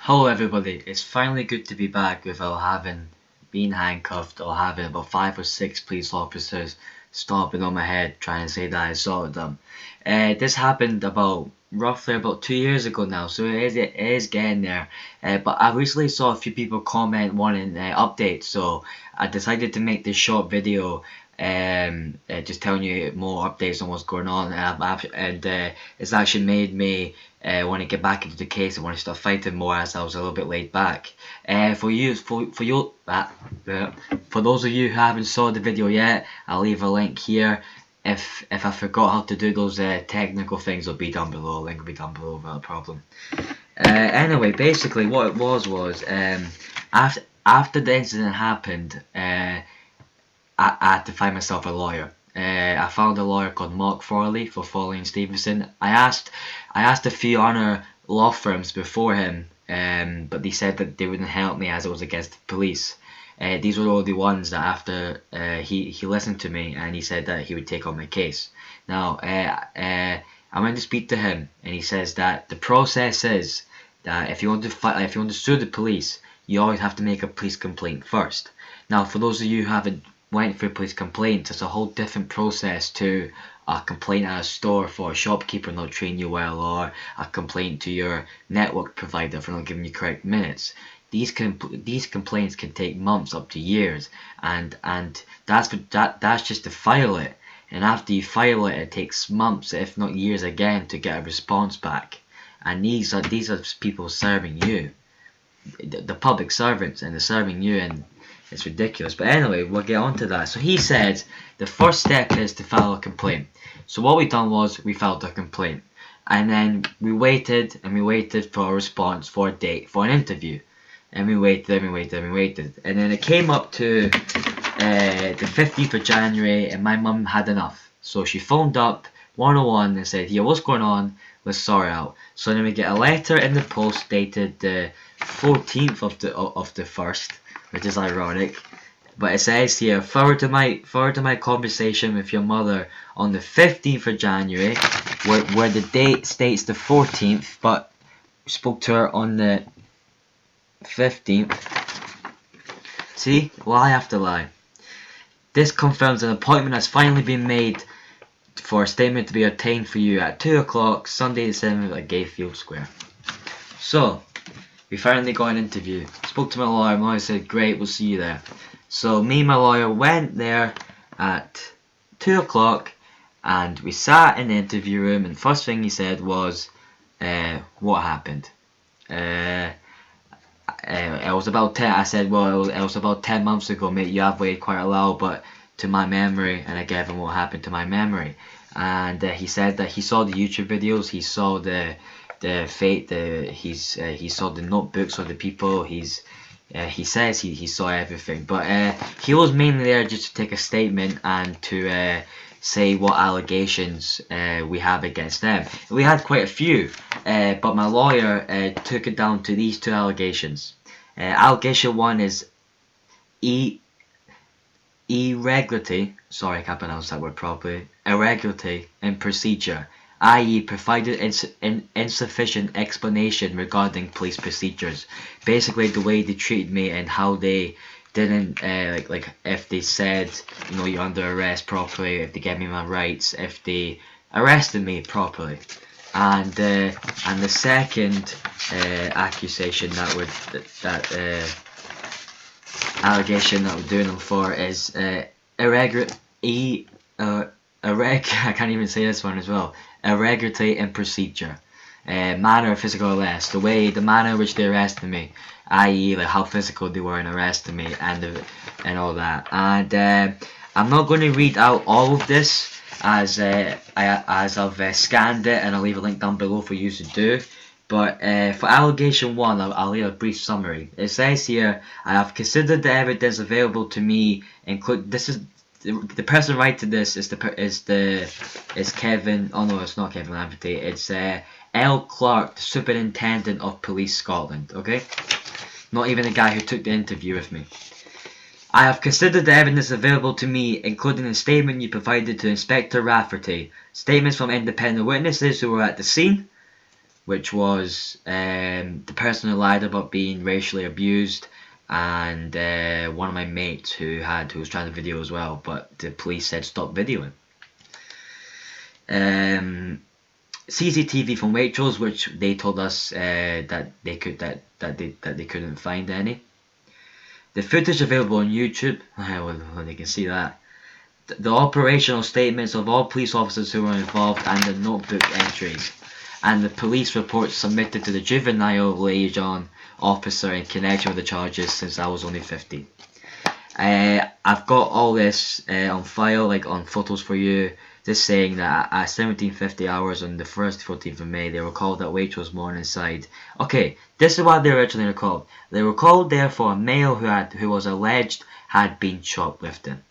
Hello everybody, it's finally good to be back without having been handcuffed or having about 5 or 6 police officers stomping on my head trying to say that I assaulted them. This happened roughly about 2 years ago now, so it is getting there. But I recently saw a few people comment wanting updates, so I decided to make this short video just telling you more updates on what's going on, and it's actually made me want to get back into the case and want to start fighting more as I was a little bit laid back. For those of you who haven't saw the video yet, I'll leave a link here. If I forgot how to do those technical things, it'll be down below. Link will be down below without a problem. Anyway, basically what it was after the incident happened, I had to find myself a lawyer. I found a lawyer called Mark Farley for Farley and Stevenson. I asked a few other law firms before him, but they said that they wouldn't help me as it was against the police. These were all the ones that after he listened to me and he said that he would take on my case. Now I went to speak to him and he says that the process is that if you want to sue the police, you always have to make a police complaint first. Now, for those of you who haven't went for a police complaint, it's a whole different process to a complaint at a store for a shopkeeper not treating you well, or a complaint to your network provider for not giving you correct minutes. These complaints can take months up to years, and that's just to file it. And after you file it, it takes months, if not years again, to get a response back. And these are people serving you, the public servants, and they're serving you, and it's ridiculous. But anyway, we'll get on to that. So he said the first step is to file a complaint. So what we done was we filed a complaint, and then we waited and we waited for a response, for a date, for an interview, and we waited and we waited and we waited, and then it came up to the 15th of January, and my mum had enough. So she phoned up 101 and said, "Yeah, what's going on? Let's sort it out." So then we get a letter in the post dated the 14th of the 1st, which is ironic, but it says here, forward to my conversation with your mother on the 15th of January, where the date states the 14th, but we spoke to her on the 15th. See, lie after lie. This confirms an appointment has finally been made for a statement to be obtained for you at 2 o'clock, Sunday the 7th at Gayfield Square. So, we finally got an interview. Spoke to my lawyer. My lawyer said, "Great, we'll see you there." So me and my lawyer went there at 2 o'clock, and we sat in the interview room, and the first thing he said was, "What happened?" It was about 10. I said, "Well, it was about 10 months ago, mate. You have waited quite a while, but to my memory," and I gave him what happened to my memory. And he said that he saw the YouTube videos, he saw he saw the notebooks of the people. He says he saw everything, but he was mainly there just to take a statement and to say what allegations we have against them. We had quite a few, but my lawyer took it down to these two allegations. Allegation one is irregularity. Sorry, I can't pronounce that word properly. Irregularity in procedure, i.e. provided insufficient explanation regarding police procedures. Basically, the way they treated me and how they didn't like if they said, you know, you're under arrest properly, if they gave me my rights, if they arrested me properly. And the second accusation allegation that we're doing them for is I can't even say this one as well. Irregularity in procedure, manner of physical arrest, the manner in which they arrested me, i.e. like how physical they were in arresting me, and all that. And I'm not going to read out all of this as I've scanned it, and I'll leave a link down below for you to do. But for allegation one, I'll leave a brief summary. It says here, "I have considered the evidence available to me, this is the person writing this is Kevin. Oh no, it's not Kevin Laverty. It's L. Clark, the Superintendent of Police Scotland." Okay, not even the guy who took the interview with me. "I have considered the evidence available to me, including the statement you provided to Inspector Rafferty, statements from independent witnesses who were at the scene, which was the person who lied about being racially abused, and one of my mates who was trying to video as well, but the police said stop videoing. CCTV from Waitrose, which they told us that they couldn't find any. The footage available on YouTube, well, they can see that. The operational statements of all police officers who were involved, and the notebook entries, and the police reports submitted to the juvenile liaison officer in connection with the charges since I was only 15. I've got all this on file, like on photos for you, just saying that at 17:50 hours on the 14th of May, they were called at Waitrose Morningside. Okay, this is what they originally were called. They were called there for a male who was alleged had been shoplifting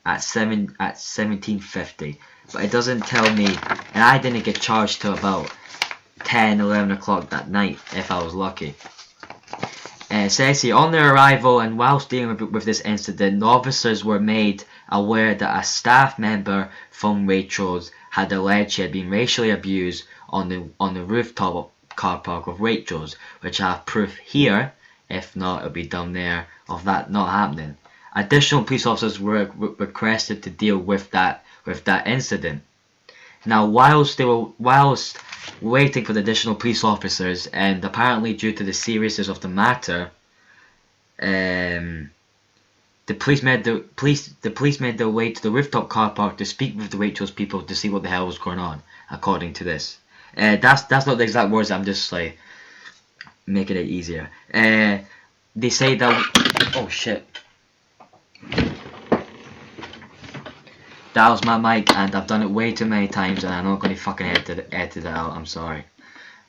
at 17:50, but it doesn't tell me, and I didn't get charged till about 10-11 o'clock that night if I was lucky. It says here, on their arrival and whilst dealing with this incident, the officers were made aware that a staff member from Waitrose had alleged she had been racially abused on the rooftop car park of Waitrose, which I have proof here, if not it'll be down there, of that not happening. Additional police officers were requested to deal with that incident. Now, whilst waiting for the additional police officers, and apparently due to the seriousness of the matter, the police made their way to the rooftop car park to speak with the Waitrose people to see what the hell was going on. According to this, that's not the exact words. I'm just like making it easier. They say that oh shit. That was my mic, and I've done it way too many times, and I'm not going to fucking edit it out. I'm sorry.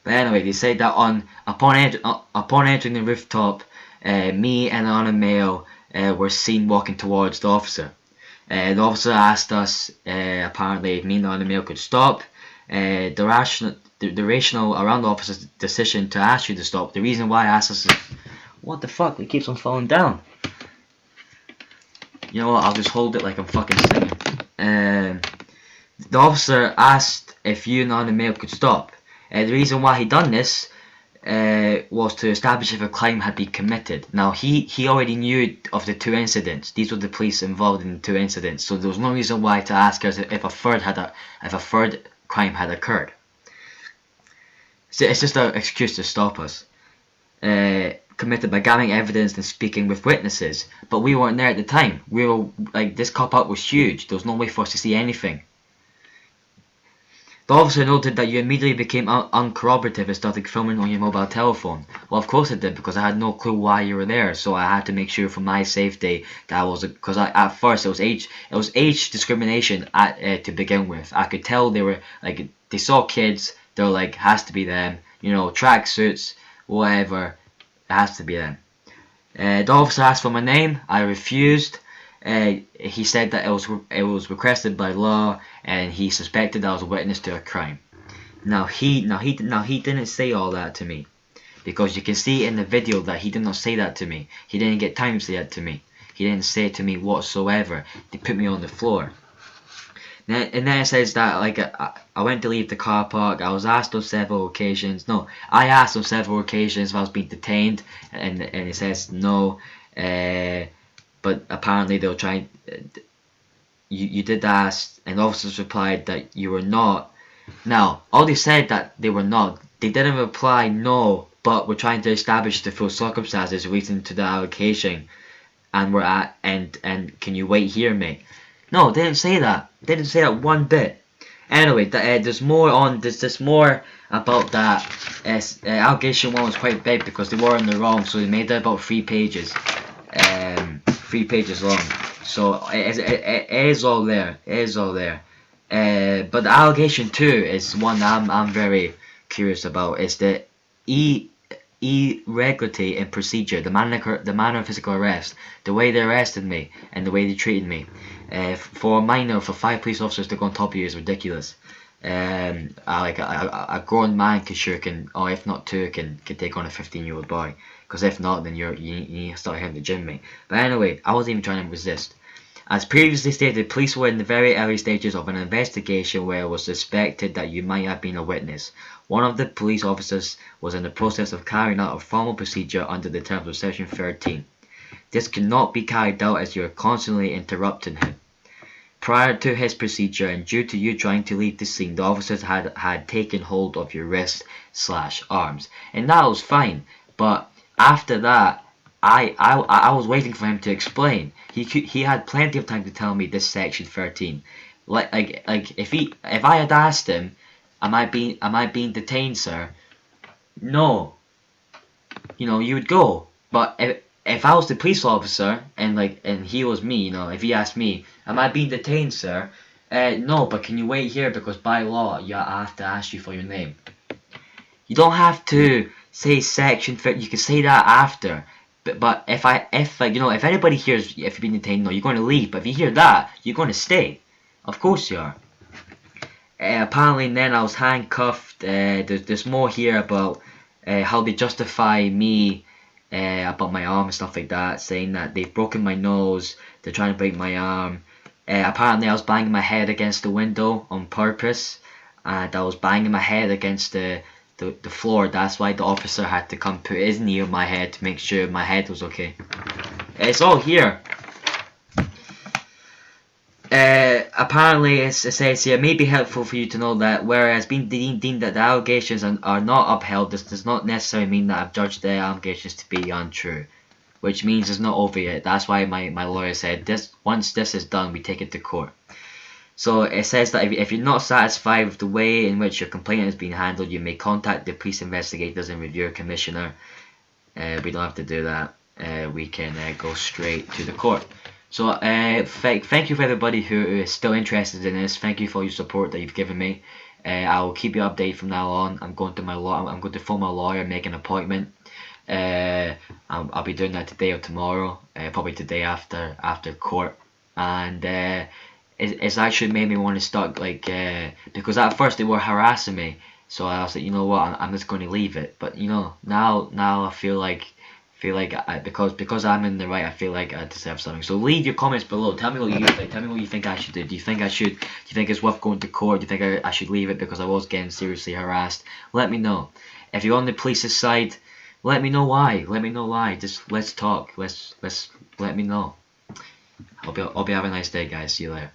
But anyway, they say that upon entering the rooftop, me and another male were seen walking towards the officer. The officer asked us, apparently, if me and the other male could stop. The rationale around the officer's decision to ask you to stop. The reason why I asked us, what the fuck? It keeps on falling down. You know what? I'll just hold it like I'm fucking singing. The officer asked if you and the male could stop. The reason why he done this was to establish if a crime had been committed. Now he already knew of the two incidents. These were the police involved in the two incidents, so there was no reason why to ask us if a third crime had occurred. So it's just an excuse to stop us. Committed by gathering evidence and speaking with witnesses, but we weren't there at the time. We were like, this car park was huge. There was no way for us to see anything. The officer noted that you immediately became uncorroborative and started filming on your mobile telephone. Well, of course I did, because I had no clue why you were there, so I had to make sure for my safety that I was, because at first it was age discrimination to begin with. I could tell they were like, they saw kids, they were like, has to be them, you know, tracksuits, whatever. It has to be them. The officer asked for my name. I refused. He said that it was requested by law, and he suspected I was a witness to a crime. Now he didn't say all that to me, because you can see in the video that he did not say that to me. He didn't get time to say that to me. He didn't say it to me whatsoever. They put me on the floor. And then it says that like I went to leave the car park. I was asked on several occasions. No, I asked on several occasions if I was being detained, and it says no. But apparently they were trying. You did ask, and officers replied that you were not. Now, all they said that they were not. They didn't reply no, but we're trying to establish the full circumstances leading to the allegation, and we're at and can you wait here, mate? No, they didn't say that. They didn't say that one bit. Anyway, there's more about that. Allegation 1 was quite big because they were in the wrong, so they made it about 3 pages. 3 pages long. So it is all there. It is all there. But the allegation 2 is one that I'm very curious about. It's the irregularity in procedure, the manner of physical arrest, the way they arrested me, and the way they treated me. For a minor, for 5 police officers to go on top of you is ridiculous. Like a grown man can, or if not 2, can take on a 15-year-old boy. Because if not, then you need to start hitting the gym, mate. But anyway, I wasn't even trying to resist. As previously stated, police were in the very early stages of an investigation where it was suspected that you might have been a witness. One of the police officers was in the process of carrying out a formal procedure under the terms of Section 13. This could not be carried out as you are constantly interrupting him. Prior to his procedure and due to you trying to leave the scene, the officers had taken hold of your wrists/arms. And that was fine, but after that, I was waiting for him to explain. He had plenty of time to tell me this section 13. Like if I had asked him, am I being detained, sir? No, you would go. But if I was the police officer and he was me, if he asked me, am I being detained, sir? No, but can you wait here because by law I have to ask you for your name. You don't have to say section 30. You can say that after. But if anybody hears if you've been detained, no, you're going to leave. But if you hear that, you're going to stay. Of course you are. Apparently, then I was handcuffed. There's more here about how they justify me about my arm and stuff like that, saying that they've broken my nose, they're trying to break my arm. Apparently, I was banging my head against the window on purpose, and I was banging my head against the floor. That's why the officer had to come put his knee on my head to make sure my head was okay. It's all here. Apparently, it says here, it may be helpful for you to know that whereas being deemed that the allegations are not upheld, this does not necessarily mean that I've judged the allegations to be untrue, which means it's not over yet. That's why my lawyer said once this is done, we take it to court. So it says that if you're not satisfied with the way in which your complaint is being handled, you may contact the police investigators and review commissioner. We don't have to do that. We can go straight to the court. So thank you for everybody who is still interested in this. Thank you for your support that you've given me. I will keep you updated from now on. I'm going to phone my lawyer, make an appointment. I'll be doing that today or tomorrow. Probably today after court. And it's actually made me want to start because at first they were harassing me. So I was like, you know what, I'm just going to leave it. But now I feel like because I'm in the right, I feel like I deserve something. So leave your comments below. Tell me what you think. Tell me what you think I should do. Do you think it's worth going to court? Do you think I should leave it because I was getting seriously harassed? Let me know. If you're on the police's side, let me know why. Just let's talk. Let's let me know. Hope you have a nice day, guys. See you later.